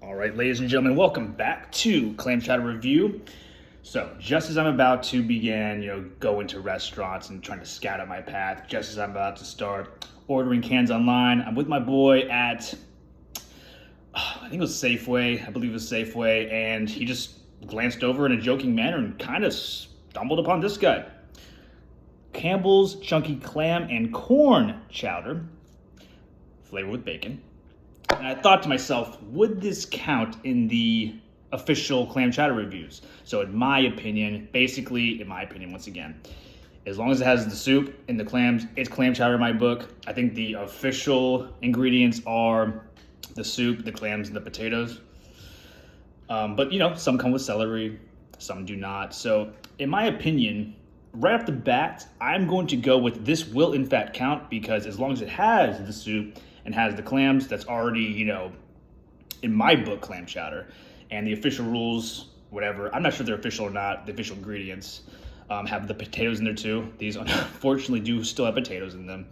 All right, ladies and gentlemen, welcome back to Clam Chowder Review. So, just as I'm about to begin, go into restaurants and trying to scout out my path, just as I'm about to start ordering cans online, I'm with my boy at, I think it was Safeway, I believe it was Safeway, and he just glanced over in a joking manner and kind of stumbled upon this guy. Campbell's Chunky Clam and Corn Chowder, flavored with bacon. And I thought to myself, would this count in the official clam chowder reviews? So in my opinion, once again, as long as it has the soup and the clams, it's clam chowder in my book. I think the official ingredients are the soup, the clams, and the potatoes. But some come with celery, some do not. So in my opinion, right off the bat, I'm going to go with this will in fact count, because as long as it has the soup and has the clams, that's already, in my book, clam chowder. And the official rules, whatever, I'm not sure if they're official or not, the official ingredients have the potatoes in there too. These unfortunately do still have potatoes in them.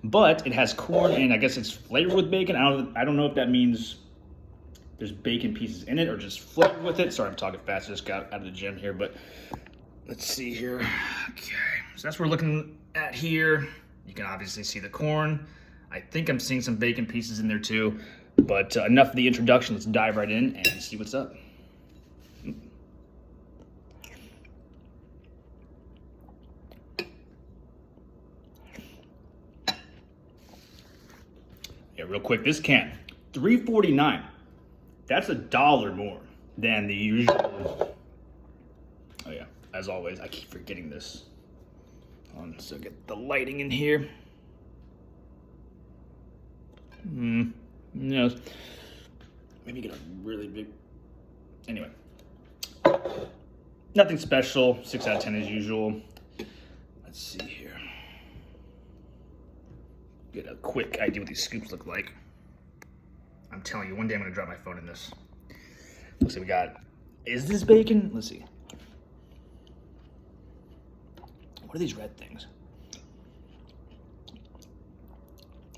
But it has corn, and I guess it's flavored with bacon. I don't know if that means there's bacon pieces in it or just flavored with it. Sorry, I'm talking fast, I just got out of the gym here, but let's see here. Okay, so that's what we're looking at here. You can obviously see the corn. I think I'm seeing some bacon pieces in there too, but enough of the introduction. Let's dive right in and see what's up. Yeah, real quick, this can, $3.49. That's $1 more than the usual. Oh yeah, as always, I keep forgetting this. So get the lighting in here. Yes. Maybe get a really big. Anyway, nothing special. 6 out of 10 as usual. Let's see here. Get a quick idea what these scoops look like. I'm telling you, one day I'm gonna drop my phone in this. Looks like we got. Is this bacon? Let's see. What are these red things?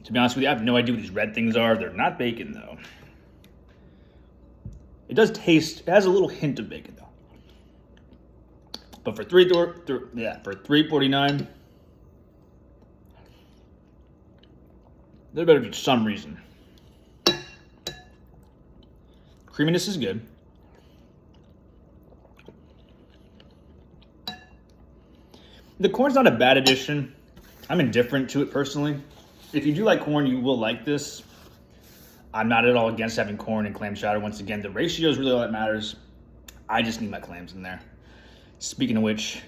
To be honest with you, I have no idea what these red things are. They're not bacon, though. It does taste, it has a little hint of bacon, though. But for $3.49, there better be some reason. Creaminess is good. The corn's not a bad addition. I'm indifferent to it personally. If you do like corn, you will like this. I'm not at all against having corn and clam chowder. Once again, the ratio is really all that matters. I just need my clams in there. Speaking of which,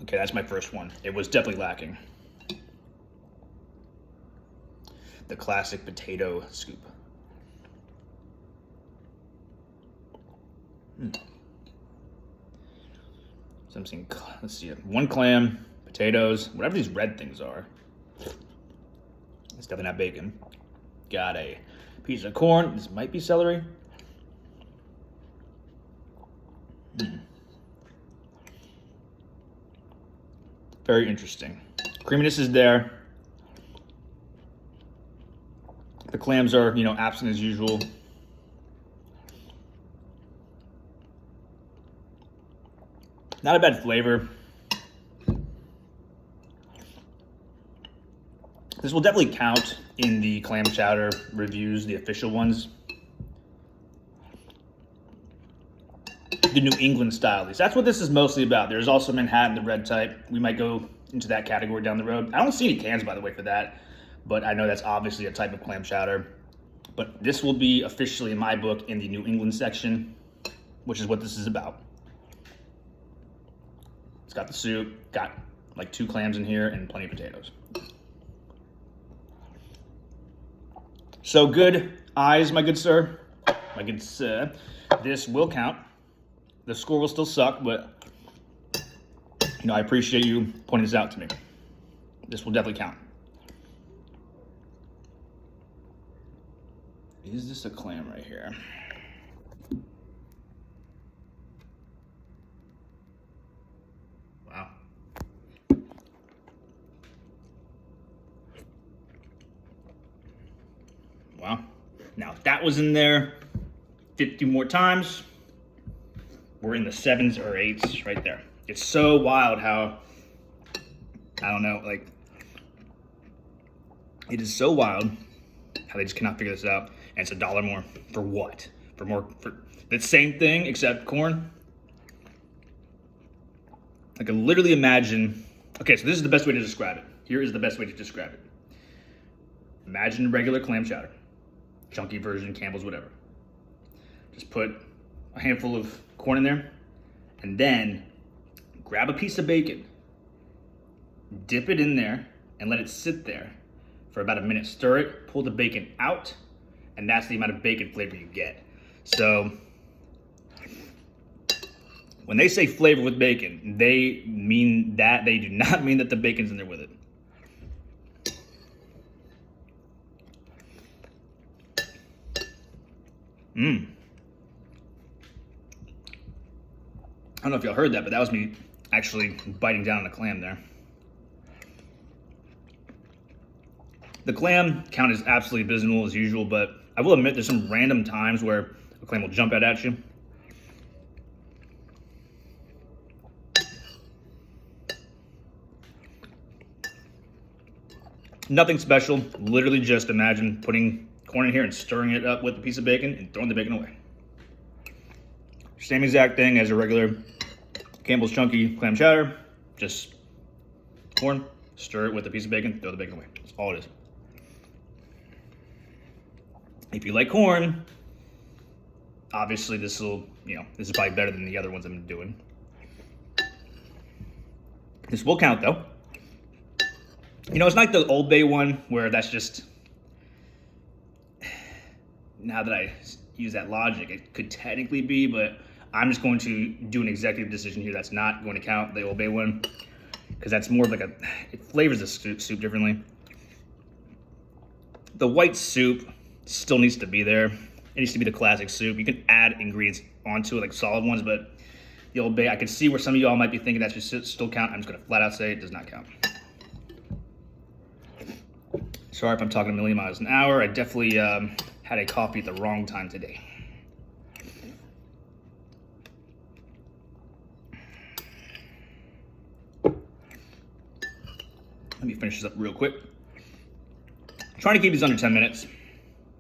okay, that's my first one. It was definitely lacking. The classic potato scoop. So I'm seeing, let's see, one clam, potatoes, whatever these red things are. It's definitely not bacon. Got a piece of corn. This might be celery. Very interesting. Creaminess is there. The clams are, absent as usual. Not a bad flavor. This will definitely count in the clam chowder reviews, the official ones. The New England style, at least. That's what this is mostly about. There's also Manhattan, the red type. We might go into that category down the road. I don't see any cans, by the way, for that. But I know that's obviously a type of clam chowder. But this will be officially, in my book, in the New England section, which is what this is about. It's got the soup, got like 2 clams in here, and plenty of potatoes. So good eyes, my good sir. My good sir. This will count. The score will still suck, but I appreciate you pointing this out to me. This will definitely count. Is this a clam right here? Wow. Wow. Now, if that was in there 50 more times, we're in the 7s or 8s right there. It's so wild how, I don't know, like, it is so wild how they just cannot figure this out. And it's $1 more. For what? For the same thing except corn? I can literally imagine, okay, so this is the best way to describe it. Here is the best way to describe it. Imagine regular clam chowder. Chunky version, Campbell's, whatever. Just put a handful of corn in there, and then grab a piece of bacon, dip it in there, and let it sit there for about a minute. Stir it, pull the bacon out, and that's the amount of bacon flavor you get. So when they say flavor with bacon, they mean that. They do not mean that the bacon's in there with it. I don't know if y'all heard that, but that was me actually biting down on a clam there. The clam count is absolutely abysmal as usual, but I will admit there's some random times where a clam will jump out at you. Nothing special, literally just imagine putting corn in here and stirring it up with a piece of bacon and throwing the bacon away. Same exact thing as a regular Campbell's Chunky clam chowder, just corn, stir it with a piece of bacon, throw the bacon away. That's all it is. If you like corn, obviously this is probably better than the other ones I'm doing. This will count though. You know, it's not like the Old Bay one where that's just, now that I use that logic, it could technically be, but I'm just going to do an executive decision here that's not going to count the Old Bay one, because that's more of like it flavors the soup differently. The white soup still needs to be there. It needs to be the classic soup. You can add ingredients onto it, like solid ones, but the Old Bay, I can see where some of y'all might be thinking that should still count. I'm just gonna flat out say it does not count. Sorry if I'm talking a million miles an hour. I definitely had a coffee at the wrong time today. Let me finish this up real quick. I'm trying to keep these under 10 minutes.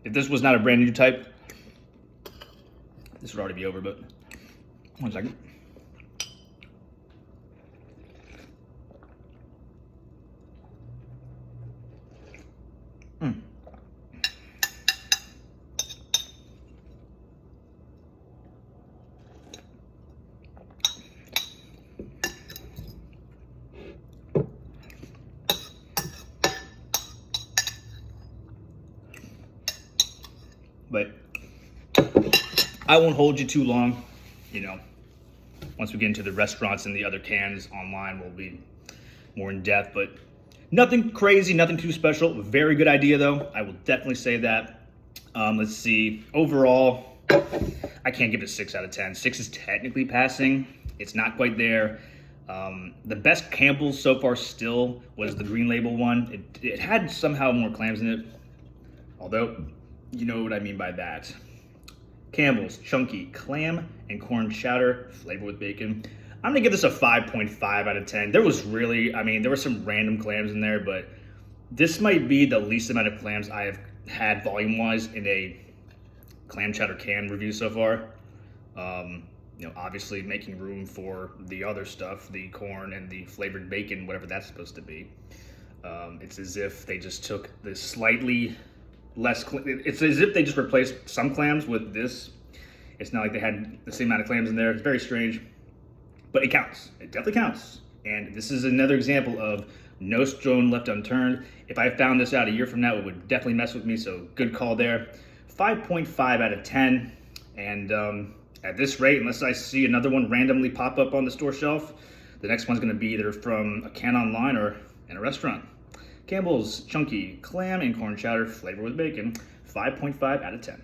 If this was not a brand new type, this would already be over, but 1 second. But I won't hold you too long. You know, once we get into the restaurants and the other cans online, we'll be more in depth, but nothing crazy, nothing too special. Very good idea though. I will definitely say that. Let's see, overall, I can't give it a 6 out of 10. 6 is technically passing. It's not quite there. The best Campbell's so far still was the green label one. It had somehow more clams in it, although you know what I mean by that. Campbell's Chunky Clam and Corn Chowder, flavored with bacon. I'm gonna give this a 5.5 out of 10. There was really, there were some random clams in there, but this might be the least amount of clams I have had volume-wise in a clam chowder can review so far. Obviously making room for the other stuff, the corn and the flavored bacon, whatever that's supposed to be. It's as if they just took the slightly less, it's as if they just replaced some clams with this. It's not like they had the same amount of clams in there. It's very strange, but it counts. It definitely counts. And this is another example of no stone left unturned. If I found this out a year from now, it would definitely mess with me, so good call there. 5.5 out of 10. And at this rate, unless I see another one randomly pop up on the store shelf, the next one's gonna be either from a can online or in a restaurant. Campbell's Chunky Clam and Corn Chowder, flavored with bacon, 5.5 out of 10.